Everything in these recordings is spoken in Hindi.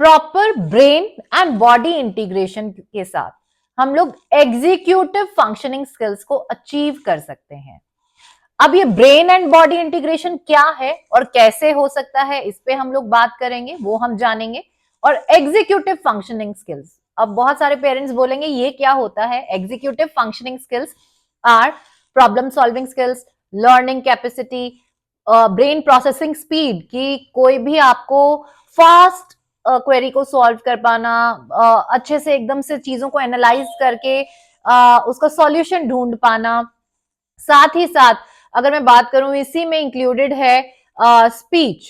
Proper brain and body integration के साथ हम लोग एग्जीक्यूटिव फंक्शनिंग स्किल्स को अचीव कर सकते हैं। अब ये ब्रेन एंड बॉडी इंटीग्रेशन क्या है और कैसे हो सकता है, इस पे हम लोग बात करेंगे, वो हम जानेंगे। और एग्जीक्यूटिव फंक्शनिंग स्किल्स, अब बहुत सारे पेरेंट्स बोलेंगे ये क्या होता है। Executive functioning skills are problem solving skills, learning capacity, brain processing speed, कि कोई भी आपको फास्ट क्वेरी को सॉल्व कर पाना, अच्छे से एकदम से चीजों को एनालाइज करके उसका सॉल्यूशन ढूंढ पाना। साथ ही साथ अगर मैं बात करूं, इसी में इंक्लूडेड है speech,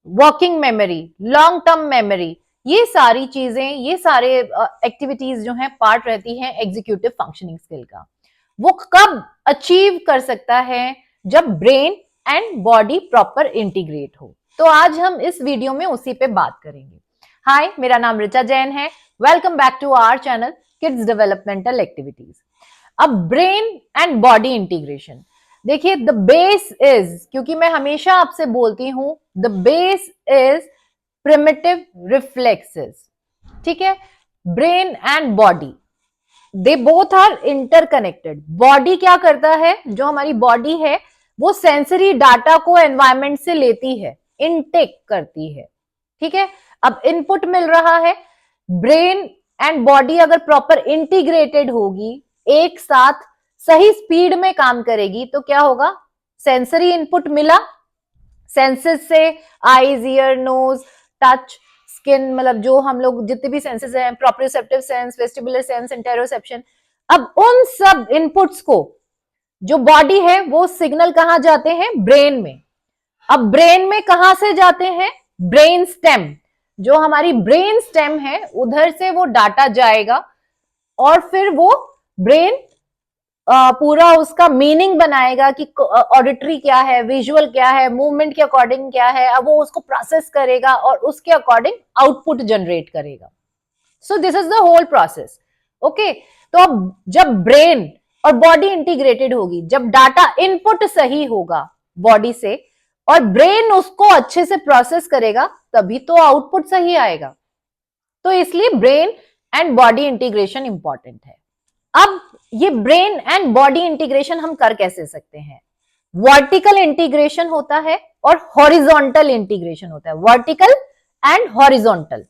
working memory, long term memory. ये सारी चीजें, ये सारे एक्टिविटीज जो हैं पार्ट रहती हैं एग्जीक्यूटिव फंक्शनिंग स्किल का। वो कब अचीव कर सकता है? जब brain and body proper integrate हो। तो आज हम इस वीडियो में उसी पे बात करेंगे। हाय, मेरा नाम ऋचा जैन है। Welcome back to our channel kids developmental activities. अब ब्रेन एंड बॉडी इंटीग्रेशन, देखिए द बेस इज, क्योंकि मैं हमेशा आपसे बोलती हूं the base is primitive reflexes. ठीक है, brain and body they both are interconnected. Body क्या करता है, जो हमारी बॉडी है वो सेंसरी डाटा को एनवायरमेंट से लेती है, इनटेक करती है। ठीक है, अब इनपुट मिल रहा है, ब्रेन एंड बॉडी अगर प्रॉपर इंटीग्रेटेड होगी, एक साथ सही स्पीड में काम करेगी, तो क्या होगा? सेंसरी इनपुट मिला, सेंसेस से eyes, ear, nose, touch, skin, मतलब जो हम लोग जितने भी सेंसेस हैं, proprioceptive sense, vestibular sense, interoception. अब उन सब इनपुट्स को जो बॉडी है वो सिग्नल कहां जाते हैं? ब्रेन में। अब ब्रेन में कहां से जाते हैं? ब्रेन स्टेम, जो हमारी ब्रेन स्टेम है उधर से वो डाटा जाएगा और फिर वो ब्रेन पूरा उसका मीनिंग बनाएगा कि ऑडिटरी क्या है, विजुअल क्या है, मूवमेंट के अकॉर्डिंग क्या है। अब वो उसको प्रोसेस करेगा और उसके अकॉर्डिंग आउटपुट जनरेट करेगा। So this is the whole process. Okay, तो अब जब ब्रेन और बॉडी इंटीग्रेटेड होगी, जब डाटा इनपुट सही होगा बॉडी से और ब्रेन उसको अच्छे से प्रोसेस करेगा, तभी तो आउटपुट सही आएगा। तो इसलिए brain and body integration important है। अब ये ब्रेन एंड बॉडी इंटीग्रेशन हम कर कैसे सकते हैं? वर्टिकल इंटीग्रेशन होता है और हॉरिजॉन्टल इंटीग्रेशन होता है। वर्टिकल एंड हॉरिजॉन्टल,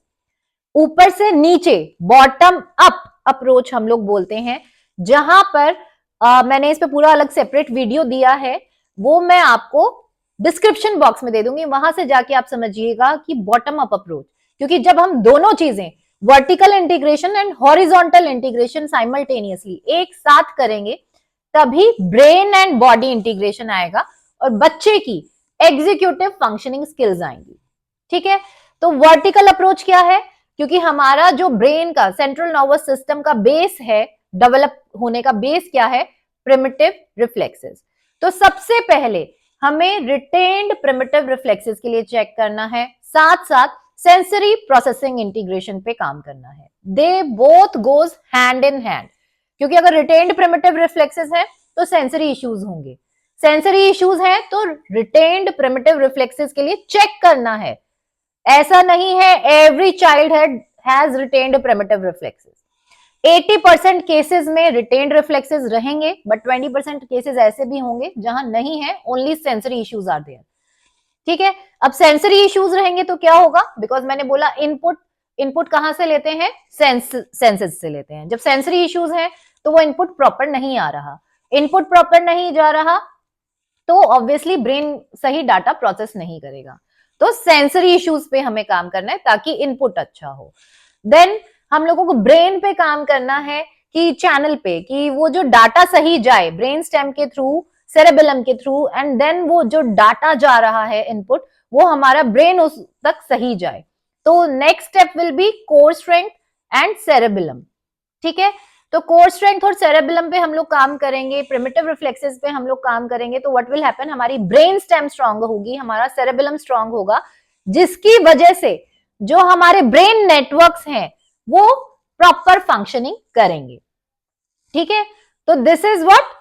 ऊपर से नीचे, बॉटम अप अप्रोच हम लोग बोलते हैं। जहां पर मैंने इस पे पूरा अलग सेपरेट वीडियो दिया है, वो मैं आपको डिस्क्रिप्शन बॉक्स में दे दूंगी, वहां से जाके आप समझिएगा कि बॉटम अप अप्रोच। क्योंकि जब हम दोनों चीजें, vertical integration and horizontal integration simultaneously एक साथ करेंगे, तभी ब्रेन एंड बॉडी इंटीग्रेशन आएगा और बच्चे की एग्जीक्यूटिव फंक्शनिंग स्किल्स आएंगी। ठीक है, तो वर्टिकल अप्रोच क्या है? क्योंकि हमारा जो ब्रेन का सेंट्रल नर्वस सिस्टम का बेस है, डेवलप होने का बेस क्या है? Primitive reflexes. तो सबसे पहले हमें रिटेन्ड प्रिमिटिव रिफ्लेक्सेस के लिए चेक करना है, साथ साथ सेंसरी प्रोसेसिंग इंटीग्रेशन पे काम करना है। They both goes hand in hand, क्योंकि अगर रिटेन्ड प्रिमिटिव रिफ्लेक्सेस है तो सेंसरी इश्यूज होंगे, सेंसरी इश्यूज हैं तो रिटेन्ड प्रिमिटिव रिफ्लेक्सेस के लिए चेक करना है। ऐसा नहीं है every child has retained primitive reflexes. 80% cases में रिटेन्ड रिफ्लेक्सेस रहेंगे, बट 20% केसेस ऐसे भी होंगे जहां नहीं है, only sensory issues are there. ठीक है, अब सेंसरी इश्यूज रहेंगे तो क्या होगा? बिकॉज मैंने बोला इनपुट कहां से लेते हैं? सेंसेस से लेते हैं। जब सेंसरी इश्यूज हैं तो वो इनपुट प्रॉपर नहीं आ रहा, इनपुट प्रॉपर नहीं जा रहा तो ऑब्वियसली ब्रेन सही डाटा प्रोसेस नहीं करेगा। तो सेंसरी इश्यूज पे हमें काम करना है ताकि इनपुट अच्छा हो। देन हम लोगों को ब्रेन पे काम करना है कि चैनल पे, कि वो जो डाटा सही जाए ब्रेन स्टेम के थ्रू, सेरेबेलम के थ्रू, एंड देन वो जो डाटा जा रहा है इनपुट, वो हमारा ब्रेन उस तक सही जाए। तो next step will be core strength and cerebellum. ठीक है, तो कोर स्ट्रेंथ और सेरेबेलम पे हम लोग काम करेंगे, प्रिमिटिव रिफ्लेक्सेस पे हम लोग काम करेंगे। तो व्हाट विल हैपन, हमारी ब्रेन स्टेम स्ट्रांग होगी, हमारा सेरेबेलम स्ट्रांग होगा, जिसकी वजह से जो हमारे ब्रेन नेटवर्क्स हैं वो प्रॉपर फंक्शनिंग करेंगे। ठीक है, तो दिस इज व्हाट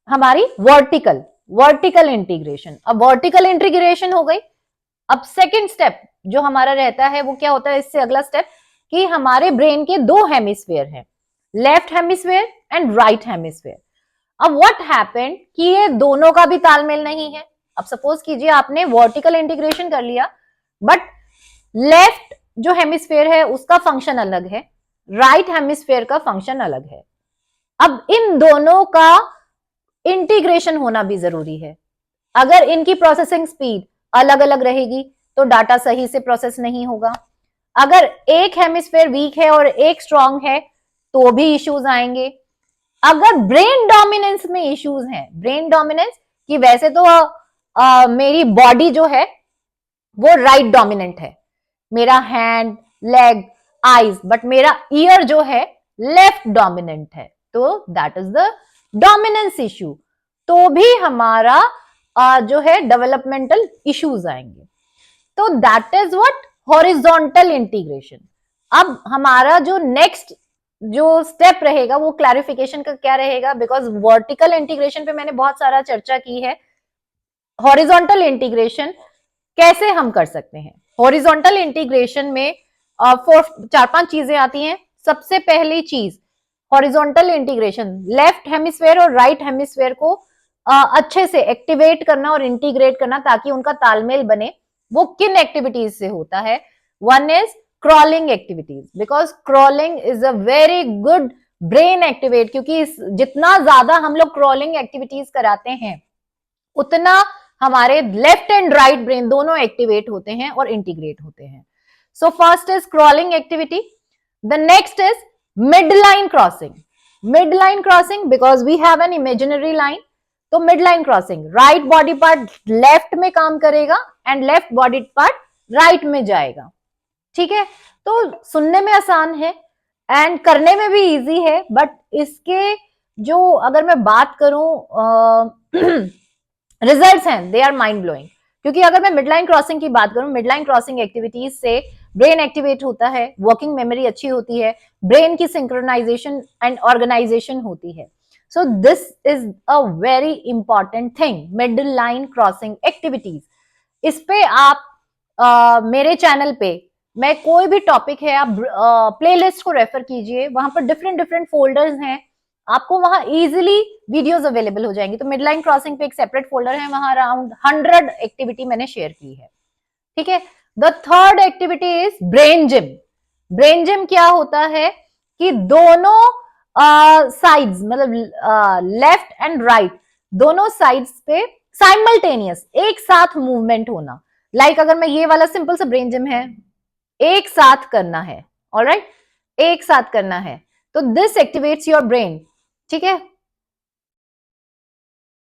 हमारी वर्टिकल इंटीग्रेशन। अब वर्टिकल इंटीग्रेशन हो गई। अब सेकेंड स्टेप जो हमारा रहता है वो क्या होता है, इससे अगला स्टेप कि हमारे ब्रेन के दो हेमिस्फेयर हैं, left hemisphere and right hemisphere. अब व्हाट हैपेंड कि ये दोनों का भी तालमेल नहीं है। अब सपोज कीजिए आपने वर्टिकल इंटीग्रेशन कर लिया, बट लेफ्ट जो हेमिस्फेयर है उसका फंक्शन अलग है, राइट हेमिस्फेयर का फंक्शन अलग है। अब इन दोनों का इंटीग्रेशन होना भी जरूरी है। अगर इनकी प्रोसेसिंग स्पीड अलग अलग रहेगी तो डाटा सही से प्रोसेस नहीं होगा। अगर एक हेमिस्फेयर वीक है और एक स्ट्रांग है तो भी इश्यूज आएंगे। अगर ब्रेन डोमिनेंस में इश्यूज हैं, ब्रेन डोमिनेंस कि वैसे तो मेरी बॉडी जो है वो राइट डोमिनेंट है, मेरा हैंड, लेग, आईज, बट मेरा ईयर जो है लेफ्ट डोमिनेंट है, तो that is the dominance issue. तो भी हमारा जो है डेवलपमेंटल इश्यूज आएंगे। तो that is what horizontal integration. अब हमारा जो नेक्स्ट जो स्टेप रहेगा वो क्लैरिफिकेशन का क्या रहेगा, बिकॉज वर्टिकल इंटीग्रेशन पे मैंने बहुत सारा चर्चा की है। हॉरिजॉन्टल इंटीग्रेशन कैसे हम कर सकते हैं? हॉरिजॉन्टल इंटीग्रेशन में चार पांच चीजें आती हैं। सबसे पहली चीज हॉरिजॉन्टल इंटीग्रेशन, लेफ्ट हेमिस्फेयर और राइट हेमिस्फेयर को अच्छे से एक्टिवेट करना और इंटीग्रेट करना ताकि उनका तालमेल बने। वो किन एक्टिविटीज से होता है? One is crawling activities, because crawling is a very good brain activate, क्योंकि जितना ज्यादा हम लोग क्रॉलिंग एक्टिविटीज कराते हैं उतना हमारे लेफ्ट एंड राइट ब्रेन दोनों एक्टिवेट होते हैं और इंटीग्रेट होते हैं। So first is crawling activity. The next is mid line crossing. Mid line crossing because we have an imaginary line, तो mid line crossing, right body part left में काम करेगा and left body part right में जाएगा। ठीक है, तो सुनने में आसान है एंड करने में भी इजी है, बट इसके जो अगर मैं बात करूं रिजल्ट्स हैं, दे आर माइंड ब्लोइंग। क्योंकि अगर मैं मिडलाइन क्रॉसिंग की बात करूं, मिडलाइन क्रॉसिंग एक्टिविटीज से ब्रेन एक्टिवेट होता है, वर्किंग मेमोरी अच्छी होती है, ब्रेन की सिंक्रोनाइजेशन एंड ऑर्गेनाइजेशन होती है। सो this is a very important thing, mid line crossing activities. इस पे आप मेरे चैनल पे मैं कोई भी टॉपिक है आप प्लेलिस्ट को रेफर कीजिए, वहां पर डिफरेंट डिफरेंट फोल्डर्स हैं, आपको वहां इजीली वीडियोस अवेलेबल हो जाएंगी। तो मिडलाइन क्रॉसिंग पे एक सेपरेट फोल्डर है, वहां अराउंड 100 एक्टिविटी मैंने शेयर की है। ठीक है, the third activity is brain gym. Brain gym क्या होता है कि दोनों साइड्स मतलब लेफ्ट एंड राइट दोनों साइड्स पे साइमल्टेनियस एक साथ मूवमेंट होना। लाइक अगर मैं ये वाला सिंपल सा ब्रेन जिम है, एक साथ करना है, ऑलराइट, एक साथ करना है, तो दिस एक्टिवेट्स योर ब्रेन। ठीक है,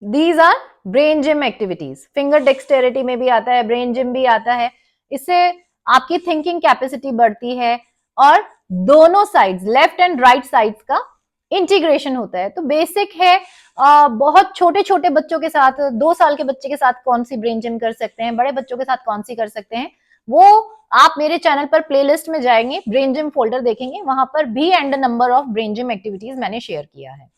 these our brain gym activities. Finger dexterity में भी आता है, ब्रेन जिम भी आता है। इससे आपकी थिंकिंग कैपेसिटी बढ़ती है और दोनों sides left and right sides का इंटीग्रेशन होता है। तो बेसिक है, बहुत छोटे छोटे बच्चों के साथ, 2 साल के बच्चे के साथ कौन सी ब्रेन जिम कर सकते हैं, बड़े बच्चों के साथ कौन सी कर सकते हैं, वो आप मेरे चैनल पर प्लेलिस्ट में जाएंगे, ब्रेन जिम फोल्डर देखेंगे, वहां पर भी and number of brain gym activities मैंने शेयर किया है।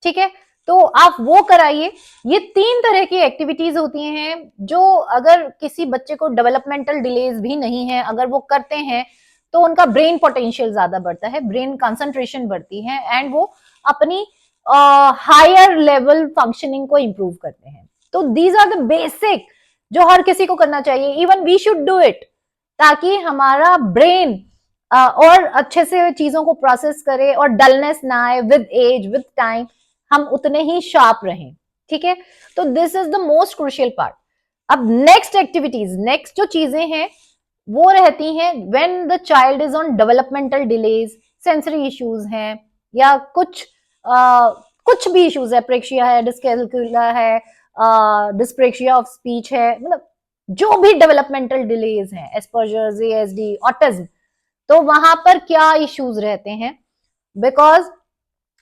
ठीक है, तो आप वो कराइए। ये 3 तरह की एक्टिविटीज होती हैं जो अगर किसी बच्चे को डेवलपमेंटल डिलेज भी नहीं है, अगर वो करते हैं तो उनका ब्रेन पोटेंशियल ज्यादा बढ़ता है, ब्रेन कंसंट्रेशन बढ़ती है एंड वो अपनी हायर लेवल फंक्शनिंग को इंप्रूव करते हैं। तो दीज आर द बेसिक जो हर किसी को करना चाहिए, even we should do it, ताकि हमारा ब्रेन और अच्छे से चीजों को प्रोसेस करे और डलनेस ना आए। विद एज, विद टाइम हम उतने ही शार्प रहें। ठीक है, तो this is the most crucial part. अब नेक्स्ट एक्टिविटीज, नेक्स्ट जो चीजें हैं वो रहती हैं when the child is on developmental delays, sensory issues हैं या कुछ भी इश्यूज है, प्रेक्शिया है, डिस्कैलकुला है, डिस्प्रेक्शिया ऑफ स्पीच है, मतलब जो भी डेवलपमेंटल डिलेज हैं, एस्पर्जर्स, एएसडी, ऑटिज्म, तो वहां पर क्या इश्यूज रहते हैं? Because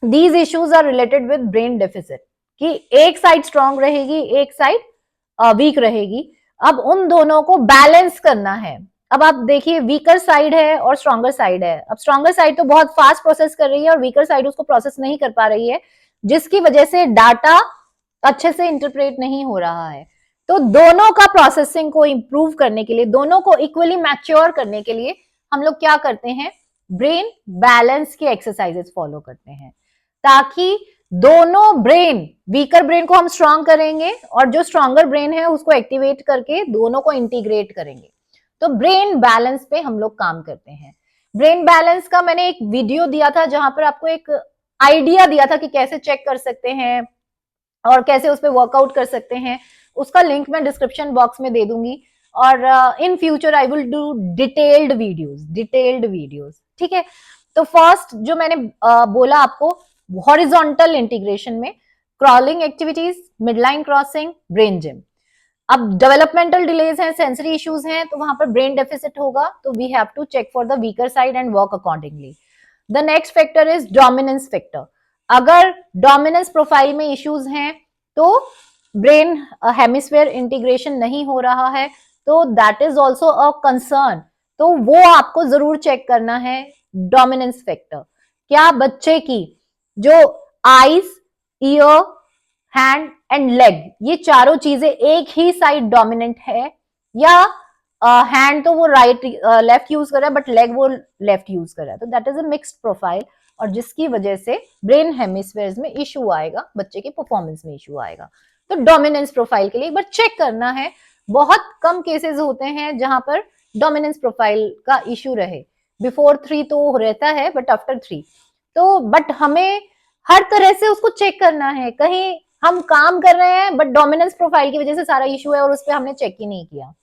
these issues are related with brain deficit, कि एक साइड स्ट्रांग रहेगी, एक साइड वीक रहेगी। अब उन दोनों को बैलेंस करना है। अब आप देखिए, वीकर साइड है और स्ट्रॉन्गर साइड है। अब स्ट्रॉन्गर साइड तो बहुत फास्ट प्रोसेस कर रही है और वीकर साइड उसको प्रोसेस नहीं कर पा रही है, जिसकी वजह से डाटा अच्छे से इंटरप्रेट नहीं हो रहा है। तो दोनों का प्रोसेसिंग को इंप्रूव करने के लिए, दोनों को इक्वली मैच्योर करने के लिए हम लोग क्या करते हैं, ब्रेन बैलेंस की एक्सरसाइजेस फॉलो करते हैं, ताकि दोनों ब्रेन, वीकर ब्रेन को हम स्ट्रांग करेंगे और जो स्ट्रॉन्गर ब्रेन है उसको एक्टिवेट करके दोनों को इंटीग्रेट करेंगे। तो ब्रेन बैलेंस पे हम लोग काम करते हैं। ब्रेन बैलेंस का मैंने एक वीडियो दिया था जहां पर आपको एक आइडिया दिया था कि कैसे चेक कर सकते हैं और कैसे उस पर वर्कआउट कर सकते हैं। उसका लिंक मैं डिस्क्रिप्शन बॉक्स में दे दूंगी और in future I will do detailed videos, ठीक है। तो फर्स्ट जो मैंने बोला आपको, हॉरिजॉन्टल इंटीग्रेशन में crawling activities, midline crossing, brain gym. अब डेवलपमेंटल डिलेज हैं, सेंसरी इश्यूज हैं, तो वहां पर ब्रेन डेफिसिट होगा, तो we have to check for the weaker side and work accordingly. The next factor is dominance factor. अगर डोमिनेंस प्रोफाइल में इश्यूज हैं तो ब्रेन हेमिस्फेयर इंटीग्रेशन नहीं हो रहा है, तो that is also a concern. तो वो आपको जरूर चेक करना है डोमिनेंस फैक्टर। क्या बच्चे की जो eyes, year, hand and leg, ये चारों चीजें एक ही साइड डोमिनेंट है, या हैंड तो वो राइट लेफ्ट यूज कर रहा है बट लेग वो लेफ्ट यूज कर रहा है, तो that is a mixed profile, और जिसकी वजह से ब्रेन हेमिस्फेयर्स में इशू आएगा, बच्चे की परफॉर्मेंस में इशू आएगा। तो डोमिनेंस प्रोफाइल के लिए एक बार चेक करना है। बहुत कम केसेस होते हैं जहां पर डोमिनेंस प्रोफाइल का इशू रहे, बिफोर 3 तो रहता है बट आफ्टर 3 तो, बट हमें हर तरह से उसको चेक करना है। कहीं हम काम कर रहे हैं बट डोमिनेंस प्रोफाइल की वजह से सारा इशू है और उस पर हमने चेक ही नहीं किया,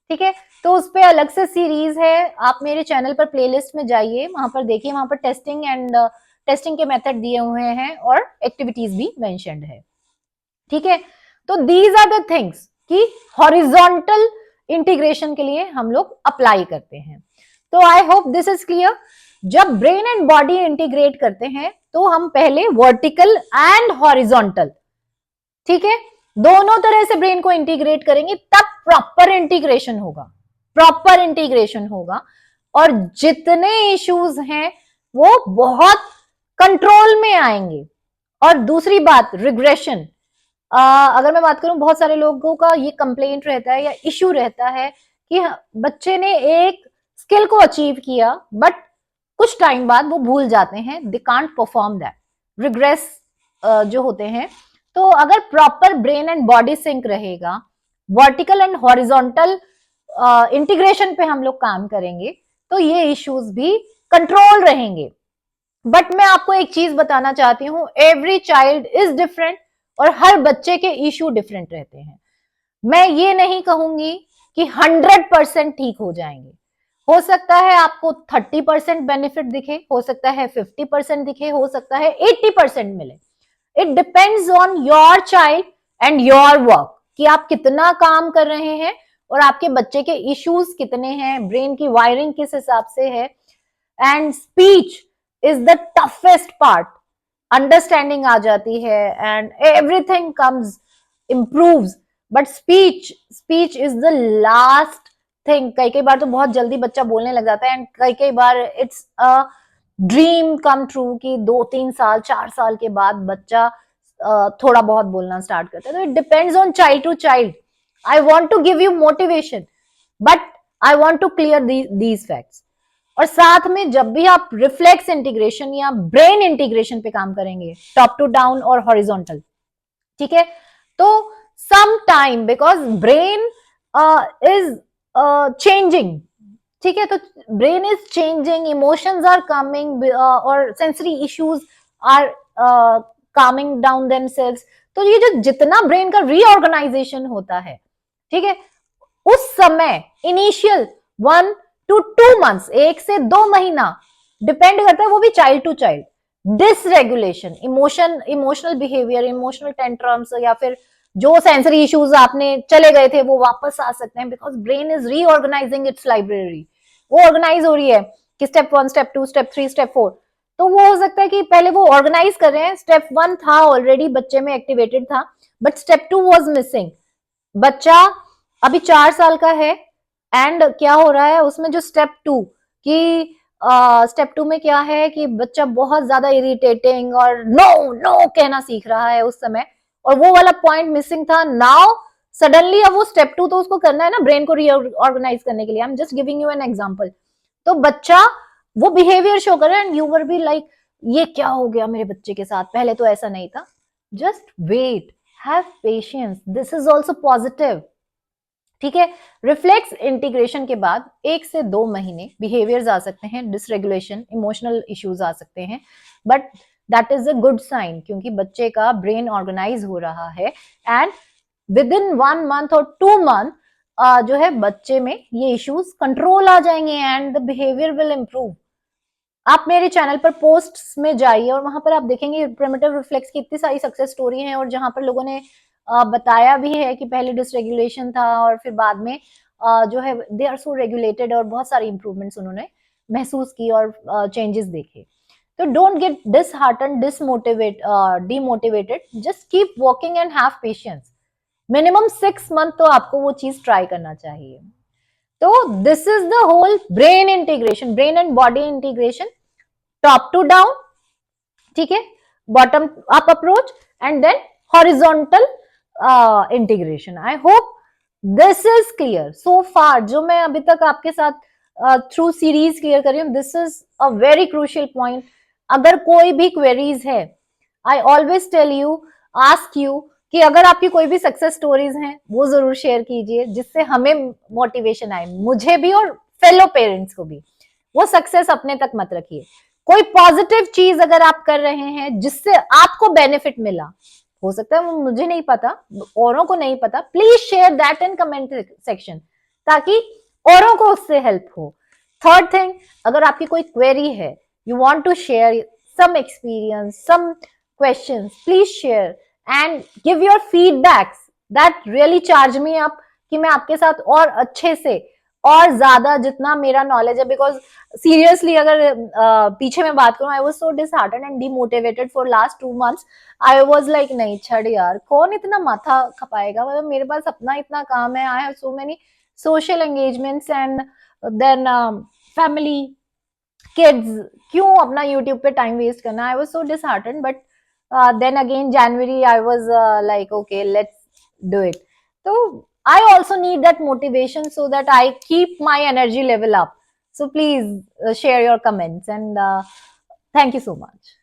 ठीक है। तो उस पर अलग से सीरीज है, आप मेरे चैनल पर प्लेलिस्ट में जाइए, वहां पर देखिए, वहां पर टेस्टिंग के मेथड दिए हुए हैं और एक्टिविटीज भी मेंशन्ड है, ठीक है। तो दीज आर द थिंग्स कि हॉरिजॉन्टल इंटीग्रेशन के लिए हम लोग अप्लाई करते हैं। तो आई होप दिस इज क्लियर। जब ब्रेन एंड बॉडी इंटीग्रेट करते हैं तो हम पहले वर्टिकल एंड हॉरिजॉन्टल, ठीक है, दोनों तरह से ब्रेन को इंटीग्रेट करेंगे, तब प्रॉपर इंटीग्रेशन होगा और जितने इश्यूज हैं वो बहुत कंट्रोल में आएंगे। और दूसरी बात, रिग्रेशन, अगर मैं बात करूं, बहुत सारे लोगों का ये कंप्लेंट रहता है या इश्यू रहता है कि बच्चे ने एक स्किल को अचीव किया बट कुछ टाइम बाद वो भूल जाते हैं, they can't perform that, regress जो होते हैं। तो अगर proper brain and body sync रहेगा, वर्टिकल एंड हॉरिजॉन्टल इंटीग्रेशन पे हम लोग काम करेंगे, तो ये इश्यूज भी कंट्रोल रहेंगे। बट मैं आपको एक चीज बताना चाहती हूँ, एवरी चाइल्ड इज डिफरेंट और हर बच्चे के इश्यू डिफरेंट रहते हैं। मैं ये नहीं कहूंगी कि 100% ठीक हो जाएंगे, हो सकता है आपको 30% बेनिफिट दिखे, हो सकता है 50% दिखे, हो सकता है 80% मिले। It depends on your child and your work, कि आप कितना काम कर रहे हैं और आपके बच्चे के इश्यूज कितने हैं, ब्रेन की वायरिंग किस हिसाब से है। And speech is the toughest part, understanding आ जाती है and everything comes improves, but speech is the last thing. कई बार तो बहुत जल्दी बच्चा बोलने लग जाता है एंड कई बार it's a dream come true कि 2-3 साल 4 साल के बाद बच्चा थोड़ा बहुत बोलना स्टार्ट करता है। तो it depends on child to child. I want to give you motivation but I want to clear these facts. और साथ में जब भी आप रिफ्लेक्स इंटीग्रेशन या ब्रेन इंटीग्रेशन पे काम करेंगे, टॉप टू डाउन और हॉरिजॉन्टल, ठीक है, तो some time because brain is changing, ठीक है, तो brain is changing, emotions are coming और sensory issues are coming down themselves. तो ये जो जितना ब्रेन का रीऑर्गेनाइजेशन होता है, ठीक है, उस समय इनिशियल 1 to 2 months, 1 से 2 महीना डिपेंड करता है, वो भी child to child, dysregulation, emotional behaviour, emotional tantrums, या फिर जो सेंसरी इश्यूज आपने चले गए थे वो वापस आ सकते हैं, because brain is reorganising it's library. वो ऑर्गेनाइज हो रही है कि स्टेप 1, स्टेप 2, स्टेप 3, स्टेप 4, तो वो हो सकता है कि पहले वो ऑर्गेनाइज कर रहे हैं, स्टेप 1 था ऑलरेडी बच्चे में एक्टिवेटेड था बट स्टेप 2 वाज मिसिंग। बच्चा अभी 4 साल का है एंड क्या हो रहा है उसमें, जो स्टेप 2 की स्टेप 2 में क्या है कि बच्चा बहुत ज्यादा इरिटेटिंग और नो नो कहना सीख रहा है उस समय, और वो वाला पॉइंट मिसिंग था। नाउ सडनली अब वो स्टेप 2 तो उसको करना है ना, ब्रेन को रीऑर्गेनाइज करने के लिए। I am just giving you an example. तो बच्चा वो बिहेवियर शो कर रहा है and you were be like, ये क्या हो गया मेरे बच्चे के साथ, पहले तो ऐसा नहीं था। Just wait, have patience, this is also positive. ठीक है। रिफ्लेक्स इंटीग्रेशन के बाद 1 से 2 महीने बिहेवियर्स आ सकते हैं, डिसरेगुलेशन, इमोशनल इश्यूज आ सकते हैं, but that is a good sign, क्योंकि बच्चे का ब्रेन ऑर्गेनाइज हो रहा है एंड विद इन 1 मंथ और 2 मंथ जो है बच्चे में ये इश्यूज कंट्रोल आ जाएंगे and the behaviour will improve. आप मेरे चैनल पर पोस्ट्स में जाइए और वहां पर आप देखेंगे प्रिमिटिव रिफ्लेक्स की इतनी सारी सक्सेस स्टोरी हैं, और जहां पर लोगों ने बताया भी है कि पहले डिसरेगुलेशन था और फिर बाद में जो है दे आर सो रेगुलेटेड, और बहुत सारी इंप्रूवमेंट्स उन्होंने महसूस की और चेंजेस देखे। तो don't get dishearten, demotivated, just keep working and have patience. Minimum 6 month तो आपको वो चीज ट्राई करना चाहिए। तो this is the whole brain integration, brain and body integration, top to down, ठीक है, bottom up approach and then horizontal integration. I hope this is clear so far. जो मैं अभी तक आपके साथ थ्रू सीरीज क्लियर कर रही हूँ, this is a very crucial point. अगर कोई भी क्वेरीज है, I always tell you, ask you कि अगर आपकी कोई भी सक्सेस स्टोरीज हैं वो जरूर शेयर कीजिए, जिससे हमें मोटिवेशन आए, मुझे भी और फेलो पेरेंट्स को भी। वो सक्सेस अपने तक मत रखिए। कोई पॉजिटिव चीज अगर आप कर रहे हैं जिससे आपको बेनिफिट मिला, हो सकता है वो मुझे नहीं पता, औरों को नहीं पता, please share that in comment section, ताकि औरों को उससे हेल्प हो। थर्ड थिंग, अगर आपकी कोई क्वेरी है, you want to share some experience, some questions, please share and give your feedbacks that really charge me up कि मैं आपके साथ और अच्छे से और ज्यादा जितना मेरा नॉलेज है, बिकॉज सीरियसली अगर पीछे मैं बात करूं, आई was so disheartened and demotivated for last 2 months. I was like नहीं छड़ यार, कौन इतना माथा खपाएगा, मतलब मेरे पास अपना इतना काम है, I have so many social engagements and then family, kids, क्यों अपना यूट्यूब पे टाइम वेस्ट करना। I was so disheartened, but then again January I was like okay let's do it. तो I also need that motivation so that I keep my energy level up. So please share your comments and thank you so much.